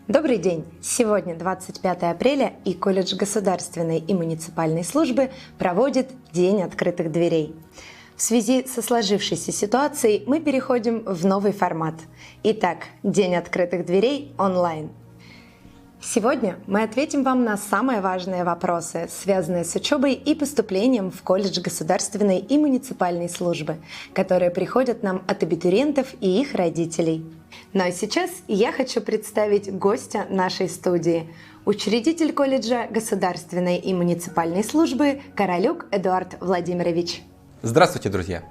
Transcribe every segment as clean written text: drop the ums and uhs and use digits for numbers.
Добрый день! Сегодня 25 апреля, и колледж государственной и муниципальной службы проводит День открытых дверей. В связи со сложившейся ситуацией мы переходим в новый формат. Итак, День открытых дверей онлайн. Сегодня мы ответим вам на самые важные вопросы, связанные с учебой и поступлением в колледж государственной и муниципальной службы, которые приходят нам от абитуриентов и их родителей. Ну а сейчас я хочу представить гостя нашей студии, учредитель колледжа государственной и муниципальной службы Королюк Эдуард Владимирович. Здравствуйте, друзья!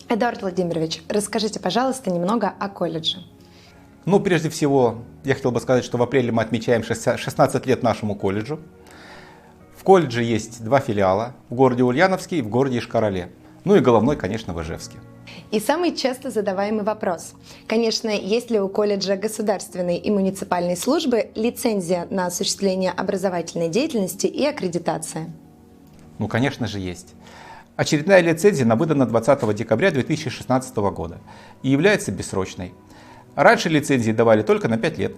Эдуард Владимирович, расскажите, пожалуйста, немного о колледже. Прежде всего, я хотел бы сказать, что в апреле мы отмечаем 16 лет нашему колледжу. В колледже есть два филиала, в городе Ульяновске и в городе Йошкар-Оле. И головной, конечно, в Ижевске. И самый часто задаваемый вопрос. Конечно, есть ли у колледжа государственной и муниципальной службы лицензия на осуществление образовательной деятельности и аккредитация? Конечно же, есть. Очередная лицензия выдана 20 декабря 2016 года и является бессрочной. Раньше лицензии давали только на 5 лет.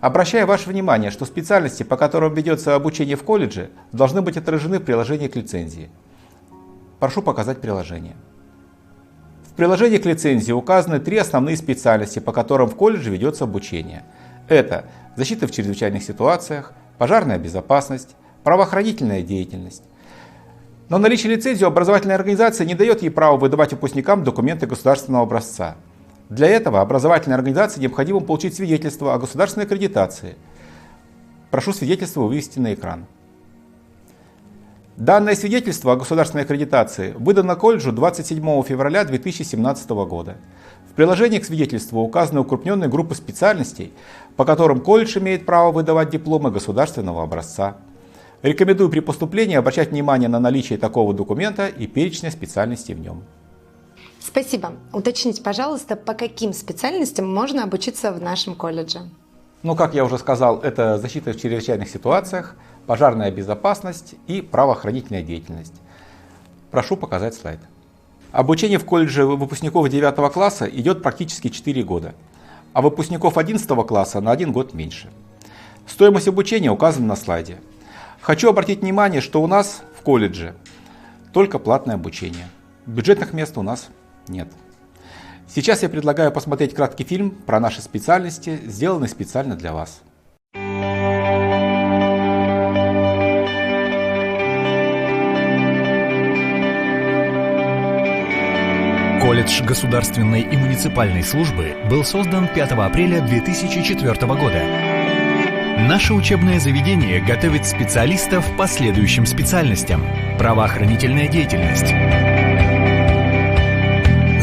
Обращаю ваше внимание, что специальности, по которым ведется обучение в колледже, должны быть отражены в приложении к лицензии. Прошу показать приложение. В приложении к лицензии указаны 3 основные специальности, по которым в колледже ведется обучение. Это защита в чрезвычайных ситуациях, пожарная безопасность, правоохранительная деятельность. Но наличие лицензии у образовательной организации не дает ей права выдавать выпускникам документы государственного образца. Для этого образовательной организации необходимо получить свидетельство о государственной аккредитации. Прошу свидетельство вывести на экран. Данное свидетельство о государственной аккредитации выдано колледжу 27 февраля 2017 года. В приложении к свидетельству указаны укрупненные группы специальностей, по которым колледж имеет право выдавать дипломы государственного образца. Рекомендую при поступлении обращать внимание на наличие такого документа и перечня специальностей в нем. Спасибо. Уточните, пожалуйста, по каким специальностям можно обучиться в нашем колледже? Как я уже сказал, это защита в чрезвычайных ситуациях, пожарная безопасность и правоохранительная деятельность. Прошу показать слайд. Обучение в колледже выпускников 9 класса идет практически 4 года, а выпускников 11 класса на 1 год меньше. Стоимость обучения указана на слайде. Хочу обратить внимание, что у нас в колледже только платное обучение. Бюджетных мест у нас нет. Сейчас я предлагаю посмотреть краткий фильм про наши специальности, сделанный специально для вас. Колледж государственной и муниципальной службы был создан 5 апреля 2004 года. Наше учебное заведение готовит специалистов по следующим специальностям: правоохранительная деятельность,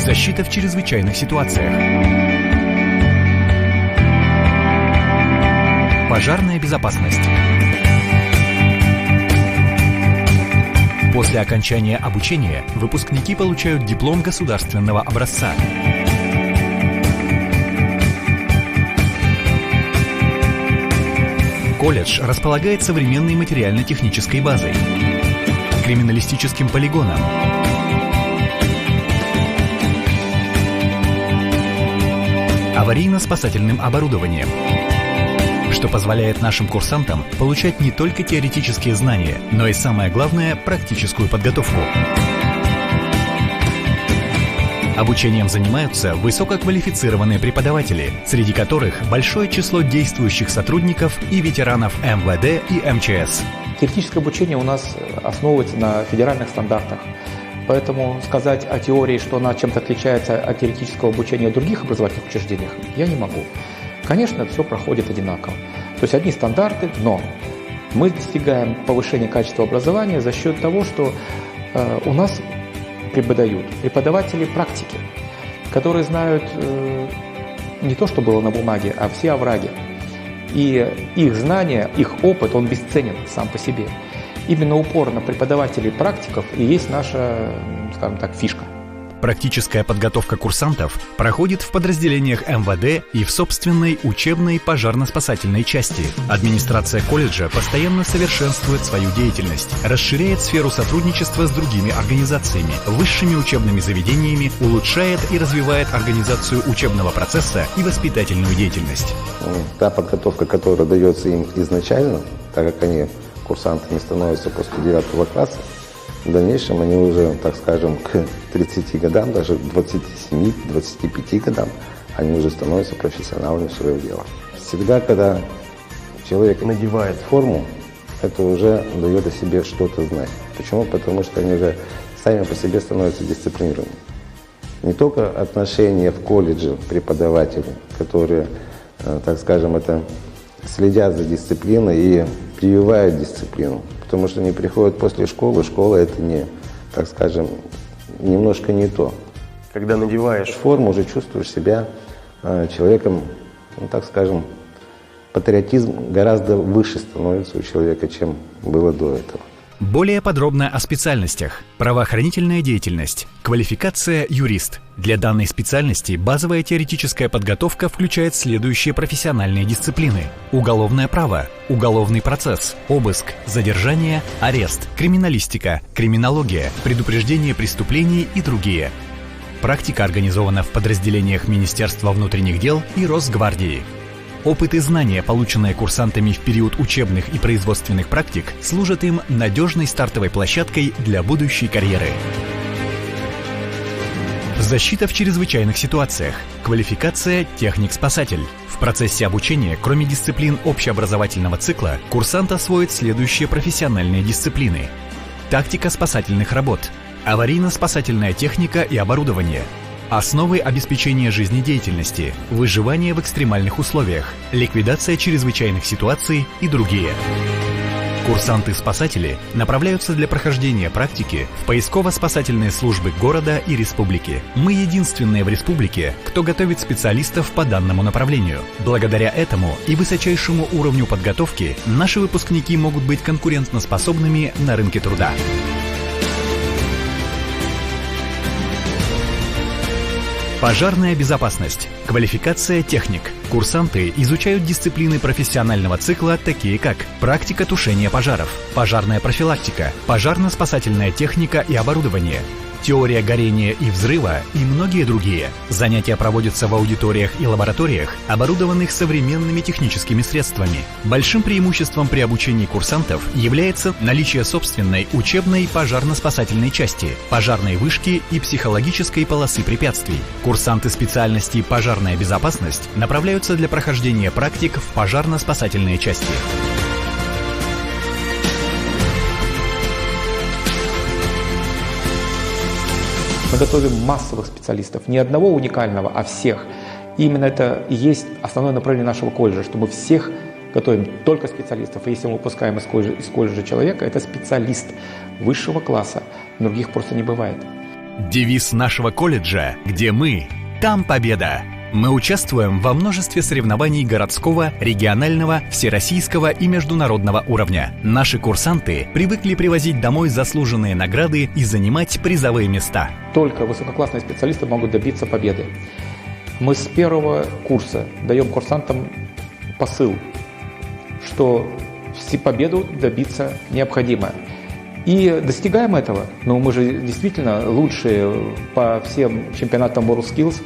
защита в чрезвычайных ситуациях, пожарная безопасность. После окончания обучения выпускники получают диплом государственного образца. Колледж располагает современной материально-технической базой, криминалистическим полигоном, аварийно-спасательным оборудованием, что позволяет нашим курсантам получать не только теоретические знания, но и, самое главное, практическую подготовку. Обучением занимаются высококвалифицированные преподаватели, среди которых большое число действующих сотрудников и ветеранов МВД и МЧС. Теоретическое обучение у нас основывается на федеральных стандартах. Поэтому сказать о теории, что она чем-то отличается от теоретического обучения в других образовательных учреждениях, я не могу. Конечно, все проходит одинаково. То есть одни стандарты, но мы достигаем повышения качества образования за счет того, что у нас преподают преподаватели практики, которые знают не то, что было на бумаге, а все овраги. И их знания, их опыт, он бесценен сам по себе. Именно упор на преподавателей практиков и есть наша, скажем так, фишка. Практическая подготовка курсантов проходит в подразделениях МВД и в собственной учебной пожарно-спасательной части. Администрация колледжа постоянно совершенствует свою деятельность, расширяет сферу сотрудничества с другими организациями, высшими учебными заведениями, улучшает и развивает организацию учебного процесса и воспитательную деятельность. Та подготовка, которая дается им изначально, так как они курсантами становятся после 9 класса, в дальнейшем они уже, так скажем, к 30 годам, даже к 27-25 годам, они уже становятся профессионалами своего дела. Всегда, когда человек надевает форму, это уже дает о себе что-то знать. Почему? Потому что они уже сами по себе становятся дисциплинированными. Не только отношения в колледже преподавателей, которые, так скажем, это следят за дисциплиной и прививают дисциплину. Потому что они приходят после школы, школа это не, так скажем, немножко не то. Когда надеваешь форму, уже чувствуешь себя человеком, ну, так скажем, патриотизм гораздо выше становится у человека, чем было до этого. Более подробно о специальностях. Правоохранительная деятельность. Квалификация юрист. Для данной специальности базовая теоретическая подготовка включает следующие профессиональные дисциплины: уголовное право, уголовный процесс, обыск, задержание, арест, криминалистика, криминология, предупреждение преступлений и другие. Практика организована в подразделениях Министерства внутренних дел и Росгвардии. Опыт и знания, полученные курсантами в период учебных и производственных практик, служат им надежной стартовой площадкой для будущей карьеры. Защита в чрезвычайных ситуациях. Квалификация техник-спасатель. В процессе обучения, кроме дисциплин общеобразовательного цикла, курсант освоит следующие профессиональные дисциплины: тактика спасательных работ, аварийно-спасательная техника и оборудование, основы обеспечения жизнедеятельности, выживание в экстремальных условиях, ликвидация чрезвычайных ситуаций и другие. Курсанты-спасатели направляются для прохождения практики в поисково-спасательные службы города и республики. Мы единственные в республике, кто готовит специалистов по данному направлению. Благодаря этому и высочайшему уровню подготовки наши выпускники могут быть конкурентоспособными на рынке труда. Пожарная безопасность. Квалификация техник. Курсанты изучают дисциплины профессионального цикла, такие как практика тушения пожаров, пожарная профилактика, пожарно-спасательная техника и оборудование, теория горения и взрыва и многие другие. Занятия проводятся в аудиториях и лабораториях, оборудованных современными техническими средствами. Большим преимуществом при обучении курсантов является наличие собственной учебной пожарно-спасательной части, пожарной вышки и психологической полосы препятствий. Курсанты специальности «Пожарная безопасность» направляются для прохождения практик в пожарно-спасательные части. Мы готовим массовых специалистов, не одного уникального, а всех. И именно это и есть основное направление нашего колледжа, что мы всех готовим только специалистов. И если мы выпускаем из колледжа человека, это специалист высшего класса. Других просто не бывает. Девиз нашего колледжа: где мы, там победа. Мы участвуем во множестве соревнований городского, регионального, всероссийского и международного уровня. Наши курсанты привыкли привозить домой заслуженные награды и занимать призовые места. Только высококлассные специалисты могут добиться победы. Мы с первого курса даем курсантам посыл, что победу добиться необходимо. И достигаем этого. Но мы же действительно лучшие по всем чемпионатам WorldSkills.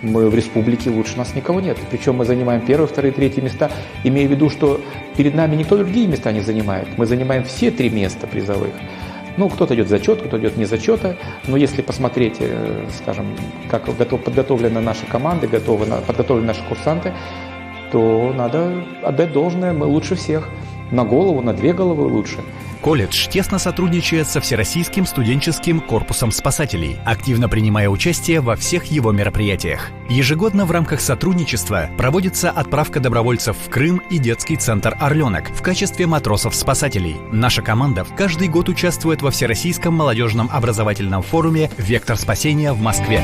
Мы в республике, лучше нас никого нет. Причем мы занимаем первые, вторые, третьи места, имея в виду, что перед нами никто другие места не занимает. Мы занимаем все 3 места призовых. Ну, кто-то идет зачет, кто-то идет не зачета. Но если посмотреть, скажем, как подготовлены наши команды, подготовлены наши курсанты, то надо отдать должное, мы лучше всех. На голову, на 2 головы лучше. Колледж тесно сотрудничает со Всероссийским студенческим корпусом спасателей, активно принимая участие во всех его мероприятиях. Ежегодно в рамках сотрудничества проводится отправка добровольцев в Крым и детский центр «Орленок» в качестве матросов-спасателей. Наша команда каждый год участвует во Всероссийском молодежном образовательном форуме «Вектор спасения» в Москве.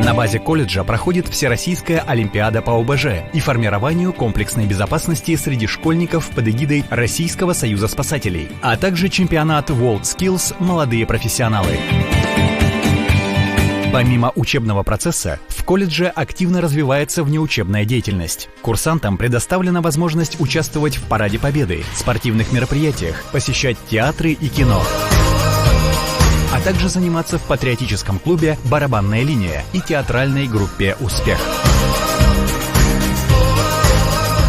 На базе колледжа проходит Всероссийская олимпиада по ОБЖ и формированию комплексной безопасности среди школьников под эгидой Российского союза спасателей, а также чемпионат WorldSkills «Молодые профессионалы». Помимо учебного процесса, в колледже активно развивается внеучебная деятельность. Курсантам предоставлена возможность участвовать в Параде Победы, спортивных мероприятиях, посещать театры и кино, а также заниматься в патриотическом клубе «Барабанная линия» и театральной группе «Успех».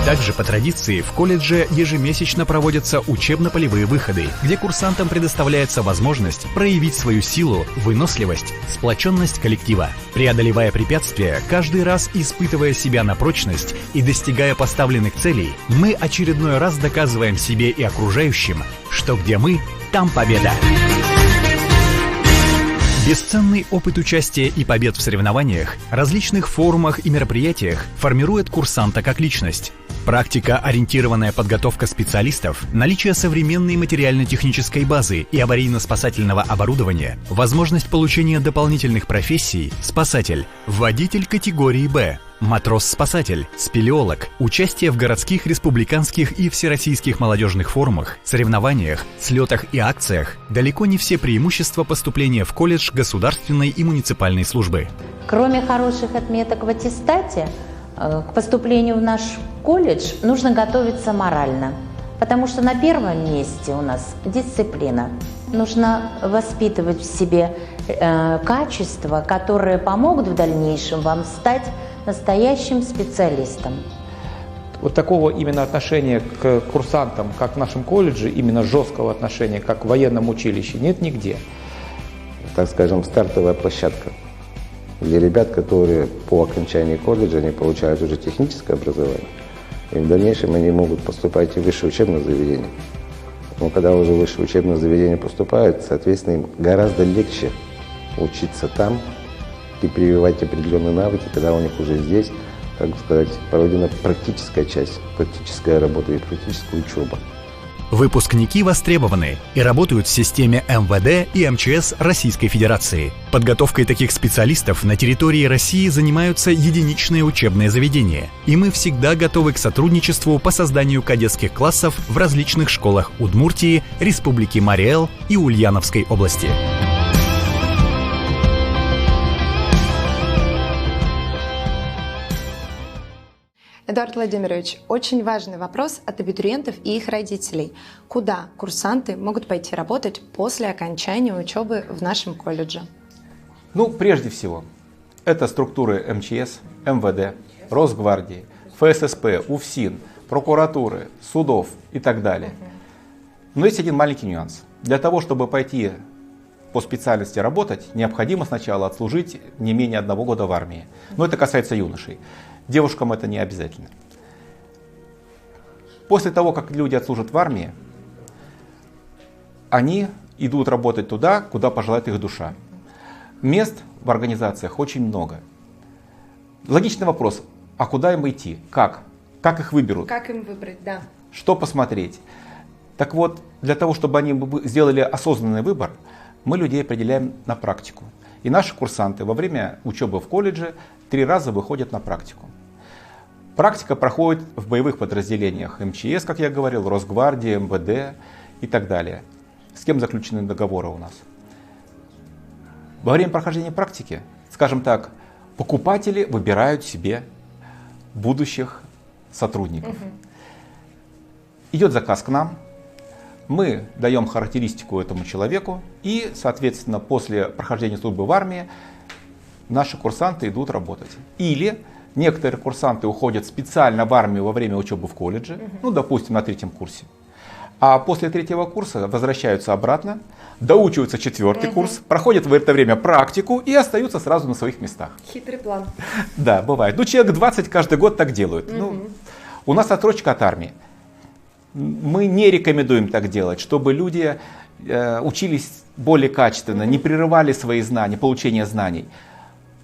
Также по традиции в колледже ежемесячно проводятся учебно-полевые выходы, где курсантам предоставляется возможность проявить свою силу, выносливость, сплоченность коллектива. Преодолевая препятствия, каждый раз испытывая себя на прочность и достигая поставленных целей, мы очередной раз доказываем себе и окружающим, что где мы, там победа. Бесценный опыт участия и побед в соревнованиях, различных форумах и мероприятиях формирует курсанта как личность. Практика-ориентированная подготовка специалистов, наличие современной материально-технической базы и аварийно-спасательного оборудования, возможность получения дополнительных профессий – спасатель, водитель категории «Б», матрос-спасатель, спелеолог, участие в городских, республиканских и всероссийских молодежных форумах, соревнованиях, слетах и акциях – далеко не все преимущества поступления в колледж государственной и муниципальной службы. Кроме хороших отметок в аттестате, к поступлению в наш колледж нужно готовиться морально, потому что на первом месте у нас дисциплина. Нужно воспитывать в себе качества, которые помогут в дальнейшем вам стать настоящим специалистом. Вот такого именно отношения к курсантам, как в нашем колледже, именно жесткого отношения, как в военном училище, нет нигде. Так скажем, стартовая площадка, где ребят, которые по окончании колледжа, они получают уже техническое образование, и в дальнейшем они могут поступать и в высшее учебное заведение. Но когда уже в высшее учебное заведение поступают, соответственно, им гораздо легче учиться там и прививать определенные навыки, когда у них уже здесь, так сказать, проведена практическая часть, практическая работа и практическая учеба. Выпускники востребованы и работают в системе МВД и МЧС Российской Федерации. Подготовкой таких специалистов на территории России занимаются единичные учебные заведения. И мы всегда готовы к сотрудничеству по созданию кадетских классов в различных школах Удмуртии, Республики Марий-Эл и Ульяновской области. Эдуард Владимирович, очень важный вопрос от абитуриентов и их родителей. Куда курсанты могут пойти работать после окончания учебы в нашем колледже? Ну, прежде всего, это структуры МЧС, МВД, Росгвардии, ФССП, УФСИН, прокуратуры, судов и так далее. Но есть один маленький нюанс. Для того, чтобы пойти по специальности работать, необходимо сначала отслужить не менее 1 года в армии. Но это касается юношей. Девушкам это не обязательно. После того, как люди отслужат в армии, они идут работать туда, куда пожелает их душа. Мест в организациях очень много. Логичный вопрос, а куда им идти? Как? Как их выберут? Как им выбрать, да. Что посмотреть? Так вот, для того, чтобы они сделали осознанный выбор, мы людей определяем на практику. И наши курсанты во время учебы в колледже 3 раза выходят на практику. Практика проходит в боевых подразделениях МЧС, как я говорил, Росгвардии, МВД и так далее. С кем заключены договоры у нас? Во время прохождения практики, скажем так, покупатели выбирают себе будущих сотрудников. Идет заказ к нам, мы даем характеристику этому человеку и, соответственно, после прохождения службы в армии наши курсанты идут работать. Или некоторые курсанты уходят специально в армию во время учебы в колледже, ну, допустим, на 3-м курсе. А после 3-го курса возвращаются обратно, доучиваются 4-й курс, проходят в это время практику и остаются сразу на своих местах. Хитрый план. Да, бывает. Ну, человек 20 каждый год так делают. Ну, у нас отсрочка от армии. Мы не рекомендуем так делать, чтобы люди учились более качественно, не прерывали свои знания, получение знаний.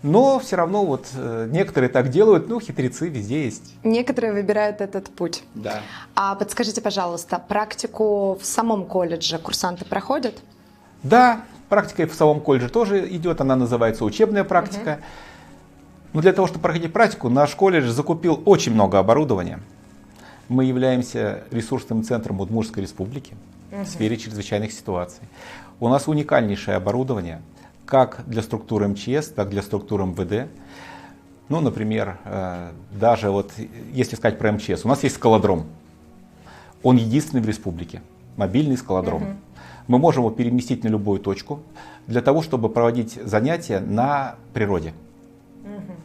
Но все равно вот некоторые так делают, ну, хитрецы везде есть. Некоторые выбирают этот путь. Да. А подскажите, пожалуйста, практику в самом колледже курсанты проходят? Да, практика в самом колледже тоже идет, она называется учебная практика. Но для того, чтобы проходить практику, наш колледж закупил очень много оборудования. Мы являемся ресурсным центром Удмуртской республики в сфере чрезвычайных ситуаций. У нас уникальнейшее оборудование. как для структуры МЧС, так и для структуры МВД. Ну, например, даже вот если сказать про МЧС, у нас есть скалодром. Он единственный в республике, мобильный скалодром. Мы можем его переместить на любую точку для того, чтобы проводить занятия на природе.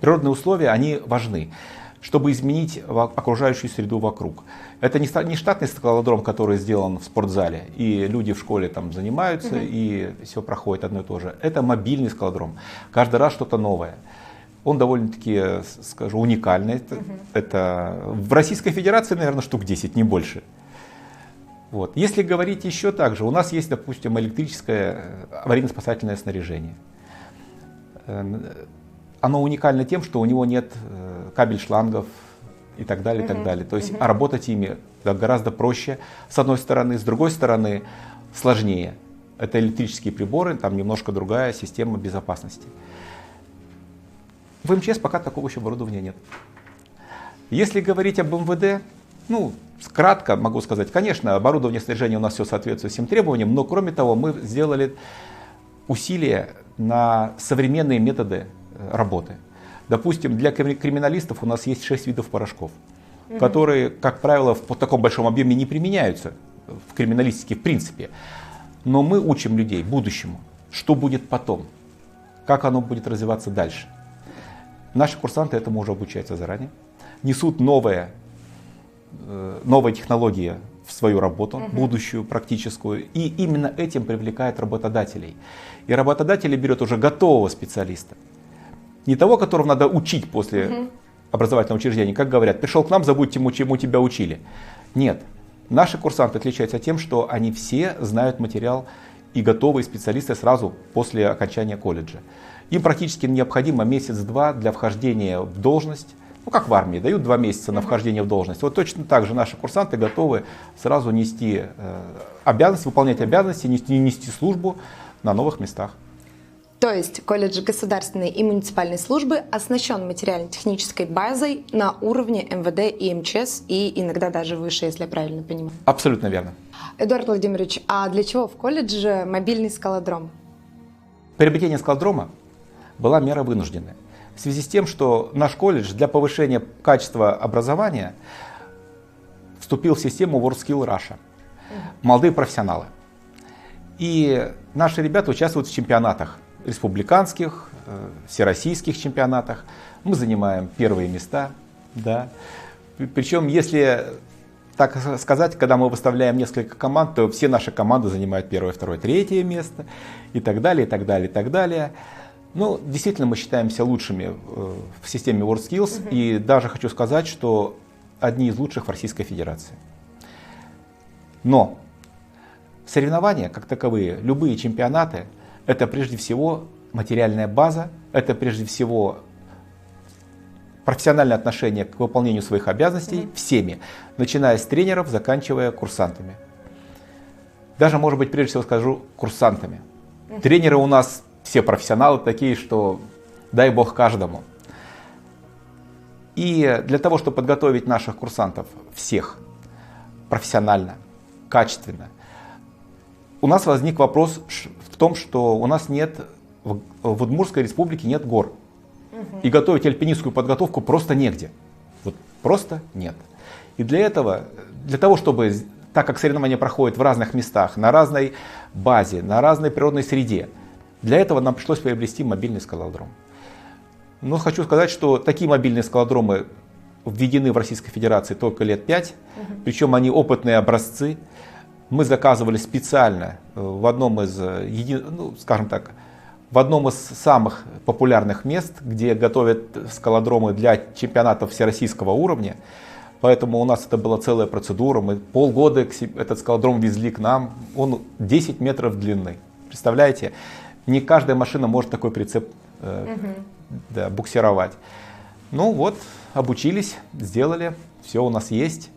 Природные условия, они важны, чтобы изменить окружающую среду вокруг. Это не штатный скалодром, который сделан в спортзале, и люди в школе там занимаются, и все проходит одно и то же. Это мобильный скалодром. Каждый раз что-то новое. Он довольно-таки, скажу, уникальный. Это в Российской Федерации, наверное, штук 10, не больше. Вот. Если говорить еще так же, у нас есть, допустим, электрическое аварийно-спасательное снаряжение. Оно уникально тем, что у него нет кабель-шлангов и так далее, и так далее. То есть работать ими гораздо проще, с одной стороны, с другой стороны сложнее. Это электрические приборы, там немножко другая система безопасности. В МЧС пока такого еще оборудования нет. Если говорить об МВД, ну, кратко могу сказать, конечно, оборудование, снаряжение у нас все соответствует всем требованиям, но кроме того, мы сделали усилия на современные методы работы. Допустим, для криминалистов у нас есть 6 видов порошков, которые, как правило, в таком большом объеме не применяются в криминалистике в принципе. Но мы учим людей будущему, что будет потом, как оно будет развиваться дальше. Наши курсанты этому уже обучаются заранее, несут новые технологии в свою работу, будущую, практическую, и именно этим привлекает работодателей. И работодатели берет уже готового специалиста, не того, которого надо учить после образовательного учреждения, как говорят, пришел к нам, забудьте, чему тебя учили. Нет, наши курсанты отличаются тем, что они все знают материал и готовые специалисты сразу после окончания колледжа. Им практически необходимо месяц-два для вхождения в должность. Ну, как в армии, дают 2 месяца на вхождение в должность. Вот точно так же наши курсанты готовы сразу нести обязанности, выполнять обязанности, нести службу на новых местах. То есть колледж государственной и муниципальной службы оснащен материально-технической базой на уровне МВД и МЧС, и иногда даже выше, если я правильно понимаю. Абсолютно верно. Эдуард Владимирович, а для чего в колледже мобильный скалодром? Приобретение скалодрома была мера вынужденная. В связи с тем, что наш колледж для повышения качества образования вступил в систему WorldSkill Russia. Молодые профессионалы. И наши ребята участвуют в чемпионатах республиканских, всероссийских чемпионатах. Мы занимаем первые места. Да. Причем, если так сказать, когда мы выставляем несколько команд, то все наши команды занимают 1, 2, 3 место и так далее, и так далее, и так далее. Ну, действительно, мы считаемся лучшими в системе WorldSkills, и даже хочу сказать, что одни из лучших в Российской Федерации. Но соревнования, как таковые, любые чемпионаты, это прежде всего материальная база, это прежде всего профессиональное отношение к выполнению своих обязанностей всеми, начиная с тренеров, заканчивая курсантами. Даже, может быть, прежде всего скажу, курсантами. Тренеры у нас все профессионалы такие, что дай бог каждому. И для того, чтобы подготовить наших курсантов всех профессионально, качественно, у нас возник вопрос в том, что у нас нет, в Удмуртской республике нет гор. И готовить альпинистскую подготовку просто негде. Вот просто нет. И для этого, для того, чтобы, так как соревнования проходят в разных местах, на разной базе, на разной природной среде, для этого нам пришлось приобрести мобильный скалодром. Но хочу сказать, что такие мобильные скалодромы введены в Российской Федерации только лет 5, причем они опытные образцы. Мы заказывали специально в одном из, скажем так, в одном из самых популярных мест, где готовят скалодромы для чемпионатов всероссийского уровня. Поэтому у нас это была целая процедура. Мы полгода этот скалодром везли к нам. Он 10 метров длины. Представляете? Не каждая машина может такой прицеп буксировать. Ну вот, обучились, сделали, все у нас есть.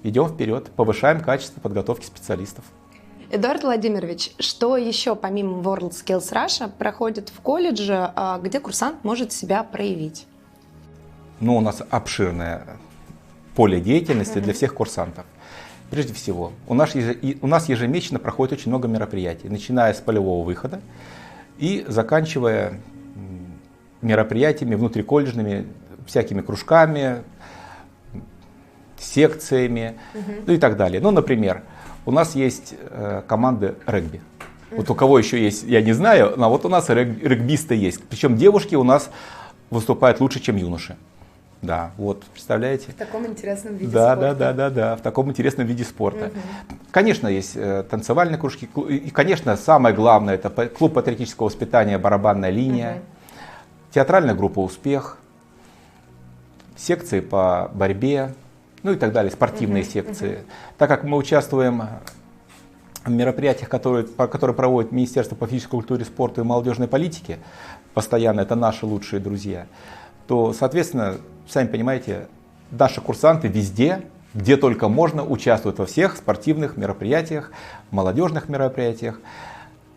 Идем вперед, повышаем качество подготовки специалистов. Эдуард Владимирович, что еще помимо WorldSkills Russia проходит в колледже, где курсант может себя проявить? Ну, у нас обширное поле деятельности для всех курсантов. Прежде всего, у нас ежемесячно проходит очень много мероприятий, начиная с полевого выхода и заканчивая мероприятиями внутриколледжными, всякими кружками, секциями, ну и так далее. Ну, например, у нас есть команды регби. Вот у кого еще есть, я не знаю, но вот у нас регбисты есть. Причем девушки у нас выступают лучше, чем юноши. Да, вот, представляете? В таком интересном виде спорта. спорта. В таком интересном виде спорта. Конечно, есть танцевальные кружки. И, конечно, самое главное, это клуб патриотического воспитания «Барабанная линия», театральная группа «Успех», секции по борьбе, ну и так далее, спортивные секции. Так как мы участвуем в мероприятиях, которые проводит Министерство по физической культуре, спорту и молодежной политике, постоянно, это наши лучшие друзья, то, соответственно, сами понимаете, наши курсанты везде, где только можно, участвуют во всех спортивных мероприятиях, молодежных мероприятиях.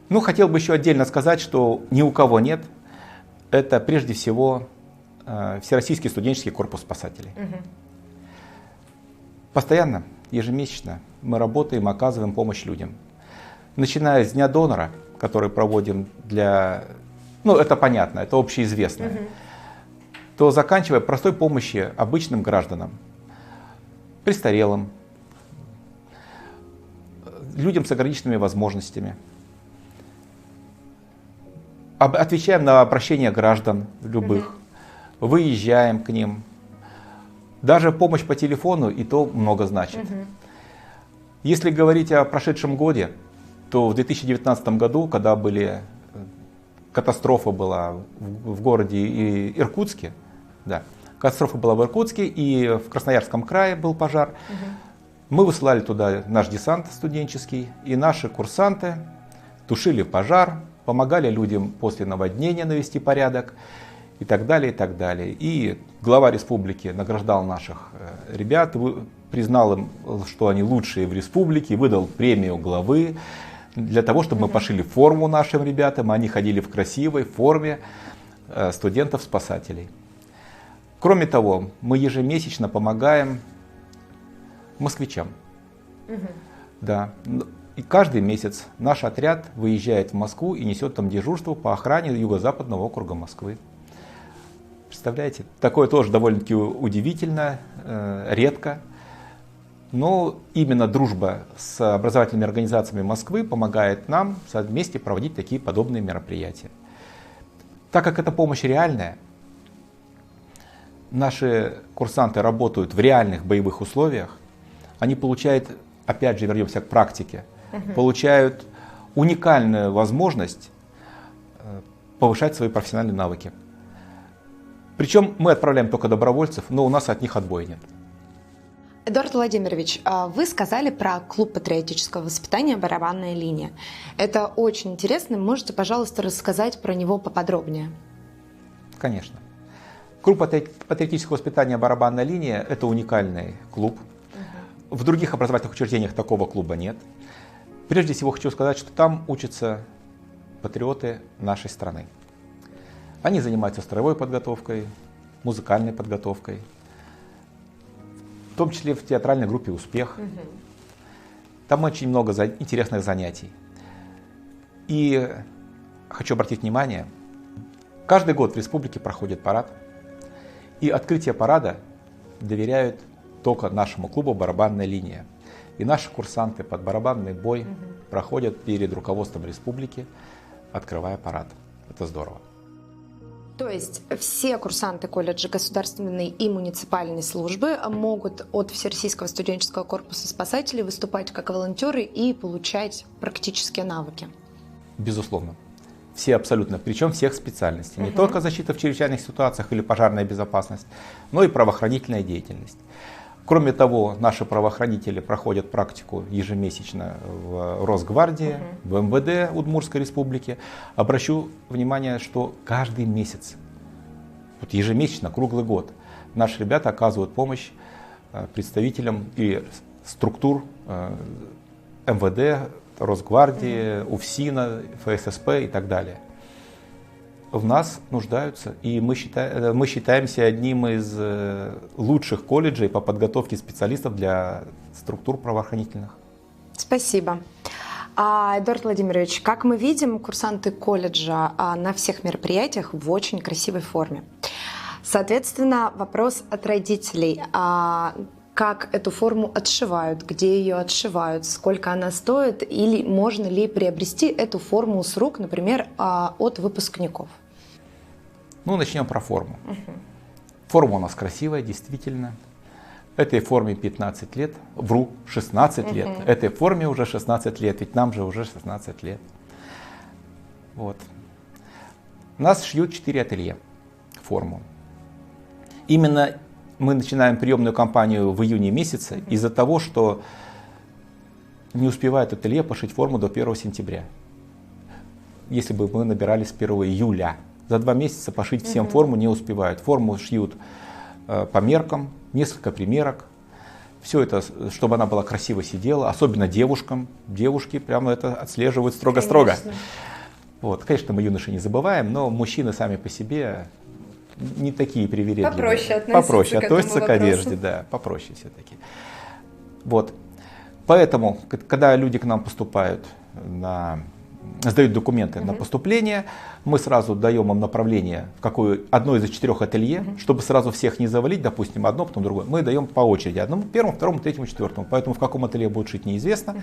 Ну, хотел бы еще отдельно сказать, что ни у кого нет. Это прежде всего Всероссийский студенческий корпус спасателей. Постоянно, ежемесячно мы работаем, оказываем помощь людям. Начиная с Дня донора, который проводим для... Ну, это понятно, это общеизвестно. То заканчивая простой помощью обычным гражданам, престарелым, людям с ограниченными возможностями. Отвечаем на обращения граждан любых, выезжаем к ним. Даже помощь по телефону и то много значит. Если говорить о прошедшем годе, то в 2019 году, когда катастрофа была в городе Иркутске, да, катастрофа была в Иркутске и в Красноярском крае был пожар, мы высылали туда наш десант студенческий, и наши курсанты тушили пожар, помогали людям после наводнения навести порядок и так далее, и так далее. И глава республики награждал наших ребят, признал им, что они лучшие в республике, выдал премию главы для того, чтобы мы пошили форму нашим ребятам, они ходили в красивой форме студентов-спасателей. Кроме того, мы ежемесячно помогаем москвичам. Да. И каждый месяц наш отряд выезжает в Москву и несет там дежурство по охране Юго-Западного округа Москвы. Представляете? Такое тоже довольно-таки удивительно, редко. Но именно дружба с образовательными организациями Москвы помогает нам вместе проводить такие подобные мероприятия. Так как эта помощь реальная, наши курсанты работают в реальных боевых условиях, они получают, опять же вернемся к практике, получают уникальную возможность повышать свои профессиональные навыки. Причем мы отправляем только добровольцев, но у нас от них отбоя нет. Эдуард Владимирович, вы сказали про клуб патриотического воспитания «Барабанная линия». Это очень интересно. Можете, пожалуйста, рассказать про него поподробнее? Конечно. Клуб патриотического воспитания «Барабанная линия» – это уникальный клуб. В других образовательных учреждениях такого клуба нет. Прежде всего хочу сказать, что там учатся патриоты нашей страны. Они занимаются строевой подготовкой, музыкальной подготовкой, в том числе в театральной группе «Успех». Там очень много интересных занятий. И хочу обратить внимание, каждый год в республике проходит парад, и открытие парада доверяют только нашему клубу «Барабанная линия». И наши курсанты под барабанный бой проходят перед руководством республики, открывая парад. Это здорово. То есть все курсанты колледжа государственной и муниципальной службы могут от Всероссийского студенческого корпуса спасателей выступать как волонтеры и получать практические навыки? Безусловно. Все абсолютно, причем всех специальностей. Не только защита в чрезвычайных ситуациях или пожарная безопасность, но и правоохранительная деятельность. Кроме того, наши правоохранители проходят практику ежемесячно в Росгвардии, в МВД Удмуртской республики. Обращу внимание, что каждый месяц, вот ежемесячно, круглый год, наши ребята оказывают помощь представителям и структур МВД, Росгвардии, УФСИНа, ФССП и так далее. В нас нуждаются, и мы считаемся одним из лучших колледжей по подготовке специалистов для структур правоохранительных. Спасибо. Эдуард Владимирович, как мы видим, курсанты колледжа на всех мероприятиях в очень красивой форме. Соответственно, вопрос от родителей. Как эту форму отшивают, где ее отшивают, сколько она стоит, или можно ли приобрести эту форму с рук, например, от выпускников? Ну, начнем про форму. Форма у нас красивая, действительно. Этой форме 15 лет, вру, 16 лет. Этой форме уже 16 лет, ведь нам же уже 16 лет. Вот. У нас шьют 4 ателье форму. Именно мы начинаем приемную кампанию в июне месяце из-за того, что не успевает ателье пошить форму до 1 сентября. Если бы мы набирали с 1 июля. За 2 месяца пошить всем форму не успевают. Форму шьют по меркам, несколько примерок. Все это, чтобы она была красиво сидела, особенно девушкам. Девушки прямо это отслеживают строго-строго. Вот. Конечно, мы юноши не забываем, но мужчины сами по себе не такие привередливые. Попроще относятся к одежде, да, попроще все-таки. Вот. Поэтому, когда люди к нам поступают, сдают документы на поступление, мы сразу даем им направление в одно из 4 ателье, чтобы сразу всех не завалить, допустим, одно, потом другое. Мы даем по очереди, одному, первому, второму, третьему, четвертому. Поэтому в каком ателье будут шить, неизвестно.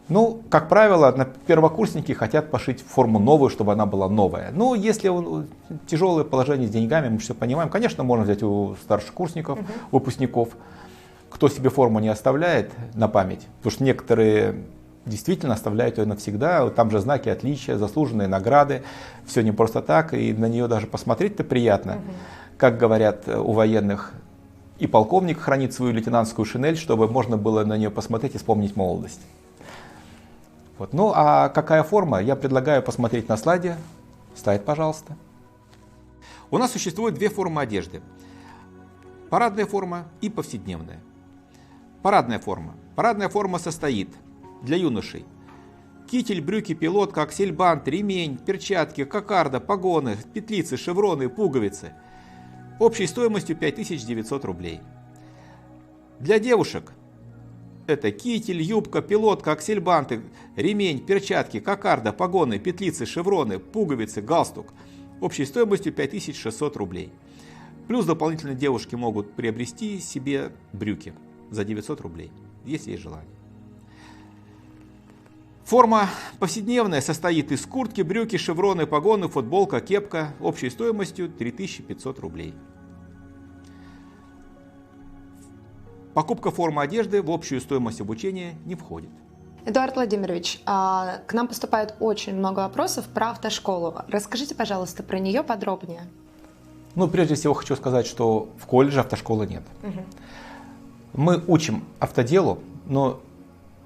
Ну, как правило, первокурсники хотят пошить форму новую, чтобы она была новая. Ну, если тяжелое положение с деньгами, мы все понимаем, конечно, можно взять у старшекурсников, выпускников, кто себе форму не оставляет на память, потому что некоторые действительно оставляют ее навсегда, там же знаки отличия, заслуженные награды, все не просто так, и на нее даже посмотреть-то приятно. Как говорят у военных, и полковник хранит свою лейтенантскую шинель, чтобы можно было на нее посмотреть и вспомнить молодость. Вот. Ну а какая форма? Я предлагаю посмотреть на слайде. Слайд, пожалуйста. У нас существует 2 формы одежды. Парадная форма и повседневная. Парадная форма. Парадная форма состоит для юношей: китель, брюки, пилотка, аксельбант, ремень, перчатки, кокарда, погоны, петлицы, шевроны, пуговицы. Общей стоимостью 5900 рублей. Для девушек это китель, юбка, пилотка, аксельбанты, ремень, перчатки, кокарда, погоны, петлицы, шевроны, пуговицы, галстук. Общей стоимостью 5600 рублей. Плюс дополнительно девушки могут приобрести себе брюки за 900 рублей, если есть желание. Форма повседневная состоит из куртки, брюки, шевроны, погоны, футболка, кепка. Общей стоимостью 3500 рублей. Покупка формы одежды в общую стоимость обучения не входит. Эдуард Владимирович, к нам поступает очень много вопросов про автошколу. Расскажите, пожалуйста, про нее подробнее. Ну, прежде всего хочу сказать, что в колледже автошколы нет. Мы учим автоделу, но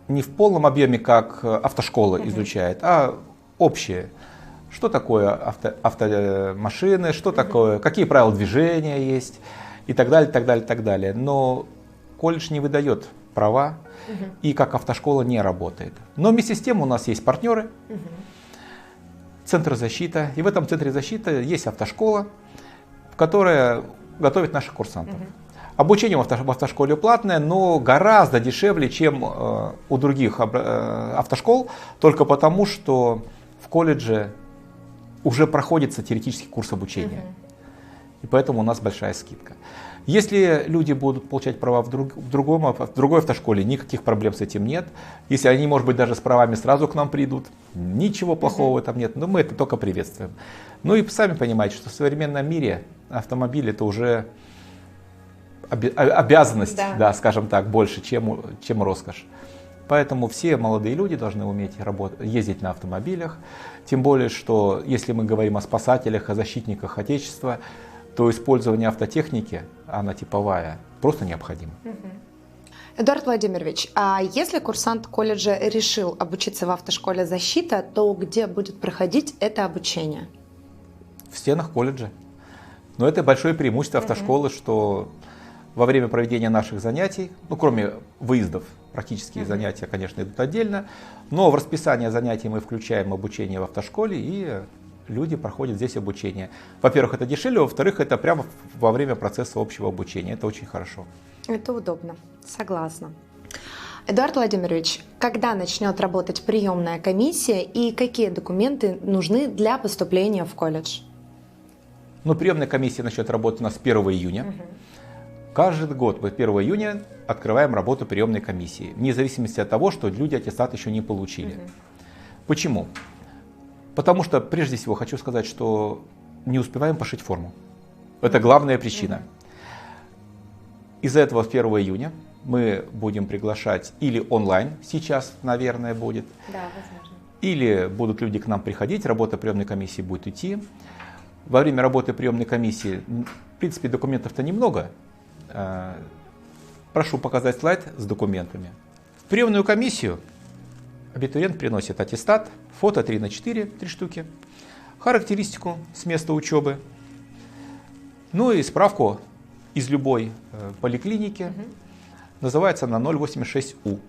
не в полном объеме, как автошкола изучает, а общее. Что такое автомашины, что такое, какие правила движения есть и так далее, так далее, так далее. Но колледж не выдает права и как автошкола не работает. Но вместе с тем у нас есть партнеры, Центр защиты. И в этом Центре защиты есть автошкола, которая готовит наших курсантов. Обучение в автошколе платное, но гораздо дешевле, чем у других автошкол, только потому, что в колледже уже проходится теоретический курс обучения. И поэтому у нас большая скидка. Если люди будут получать права в другой автошколе, никаких проблем с этим нет. Если они, может быть, даже с правами сразу к нам придут, ничего плохого в этом нет, но мы это только приветствуем. Ну и сами понимаете, что в современном мире автомобиль это уже обязанность, да, скажем так, больше, чем роскошь. Поэтому все молодые люди должны уметь ездить на автомобилях. Тем более, что если мы говорим о спасателях, о защитниках Отечества, то использование автотехники, она типовая, просто необходимо. Эдуард Владимирович, а если курсант колледжа решил обучиться в автошколе «Защита», то где будет проходить это обучение? В стенах колледжа. Но это большое преимущество автошколы, что во время проведения наших занятий, ну кроме выездов, практические занятия, конечно, идут отдельно, но в расписание занятий мы включаем обучение в автошколе, и люди проходят здесь обучение. Во-первых, это дешевле, во-вторых, это прямо во время процесса общего обучения. Это очень хорошо. Это удобно, согласна. Эдуард Владимирович, когда начнет работать приемная комиссия и какие документы нужны для поступления в колледж? Ну, приемная комиссия начнет работать у нас 1 июня. Каждый год мы 1 июня открываем работу приемной комиссии, вне зависимости от того, что люди аттестат еще не получили. Почему? Потому что, прежде всего, хочу сказать, что не успеваем пошить форму. Это главная причина. Из-за этого 1 июня мы будем приглашать или онлайн, сейчас, наверное, будет, Да, возможно. или будут люди к нам приходить, работа приемной комиссии будет идти. Во время работы приемной комиссии, в принципе, документов-то немного. Прошу показать слайд с документами. В приемную комиссию абитуриент приносит аттестат, фото 3х4, 3 штуки, характеристику с места учебы, ну и справку из любой поликлиники, называется она 086У.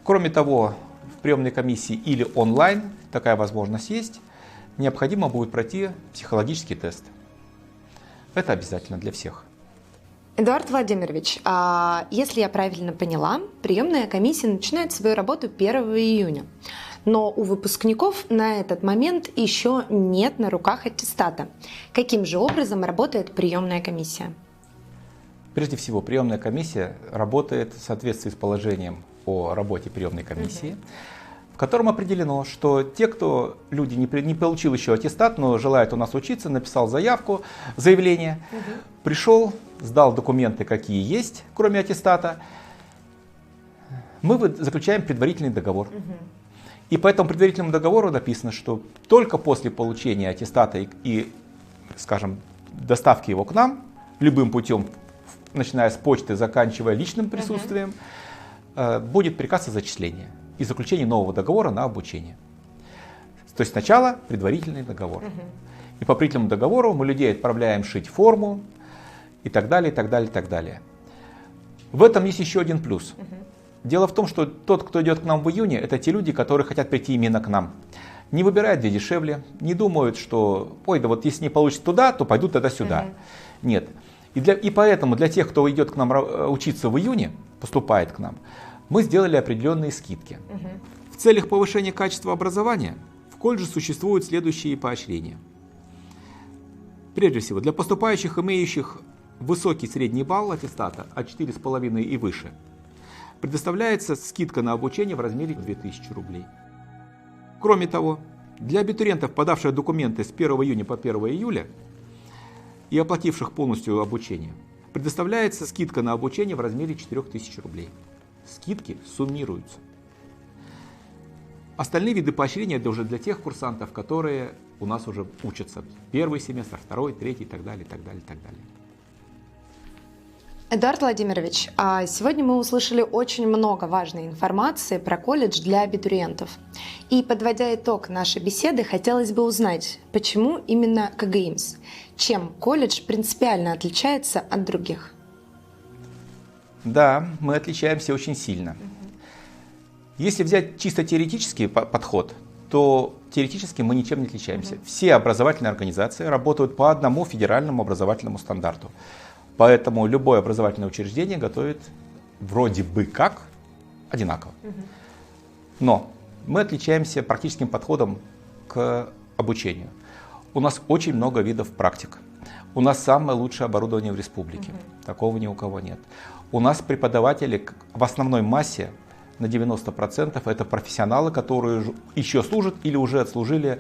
Кроме того, в приемной комиссии или онлайн, такая возможность есть, необходимо будет пройти психологический тест. Это обязательно для всех. Эдуард Владимирович, если я правильно поняла, приемная комиссия начинает свою работу 1 июня. Но у выпускников на этот момент еще нет на руках аттестата. Каким же образом работает приемная комиссия? Прежде всего, приемная комиссия работает в соответствии с положением о работе приемной комиссии, в котором определено, что те, кто люди не получил еще аттестат, но желает у нас учиться, написал заявку, заявление, пришел, сдал документы, какие есть, кроме аттестата, мы заключаем предварительный договор. И по этому предварительному договору написано, что только после получения аттестата и, скажем, доставки его к нам, любым путем, начиная с почты, заканчивая личным присутствием, будет приказ о зачислении и заключение нового договора на обучение. То есть сначала предварительный договор. И по предварительному договору мы людей отправляем шить форму и так далее, и так далее, и так далее. В этом есть еще один плюс. Дело в том, что тот, кто идет к нам в июне, это те люди, которые хотят прийти именно к нам. Не выбирают, где дешевле, не думают, что, ой, да вот если не получится туда, то пойдут тогда сюда. Нет. И поэтому для тех, кто идет к нам учиться в июне, поступает к нам, мы сделали определенные скидки. В целях повышения качества образования в колледже существуют следующие поощрения. Прежде всего, для поступающих, имеющих высокий средний балл аттестата от 4,5 и выше, предоставляется скидка на обучение в размере 2000 рублей. Кроме того, для абитуриентов, подавших документы с 1 июня по 1 июля и оплативших полностью обучение, предоставляется скидка на обучение в размере 4000 рублей. Скидки суммируются. Остальные виды поощрения это уже для тех курсантов, которые у нас уже учатся. Первый семестр, второй, третий и так далее, и так далее, и так далее. Эдуард Владимирович, сегодня мы услышали очень много важной информации про колледж для абитуриентов. И подводя итог нашей беседы, хотелось бы узнать, почему именно КГИМС? Чем колледж принципиально отличается от других? Да, мы отличаемся очень сильно. Если взять чисто теоретический подход, то теоретически мы ничем не отличаемся. Все образовательные организации работают по одному федеральному образовательному стандарту. Поэтому любое образовательное учреждение готовит вроде бы как одинаково. Но мы отличаемся практическим подходом к обучению. У нас очень много видов практик. У нас самое лучшее оборудование в республике. Такого ни у кого нет. У нас преподаватели в основной массе на 90% это профессионалы, которые еще служат или уже отслужили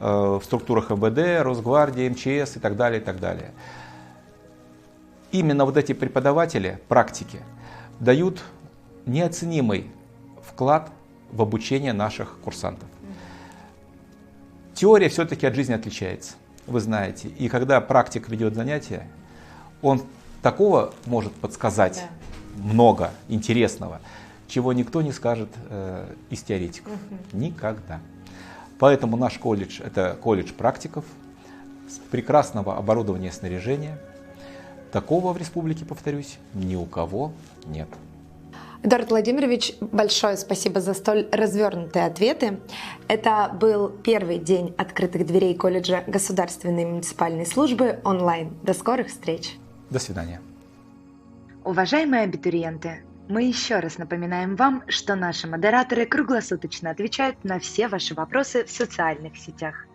в структурах МВД, Росгвардии, МЧС и так далее, и так далее. Именно вот эти преподаватели, практики, дают неоценимый вклад в обучение наших курсантов. Теория все-таки от жизни отличается, вы знаете. И когда практик ведет занятия, он такого может подсказать много интересного, чего никто не скажет из теоретиков. Никогда. Поэтому наш колледж – это колледж практиков, прекрасного оборудования и снаряжения. Такого в республике, повторюсь, ни у кого нет. Эдуард Владимирович, большое спасибо за столь развернутые ответы. Это был первый день открытых дверей колледжа Государственной муниципальной службы онлайн. До скорых встреч. До свидания. Уважаемые абитуриенты, Мы еще раз напоминаем вам, что наши модераторы круглосуточно отвечают на все ваши вопросы в социальных сетях.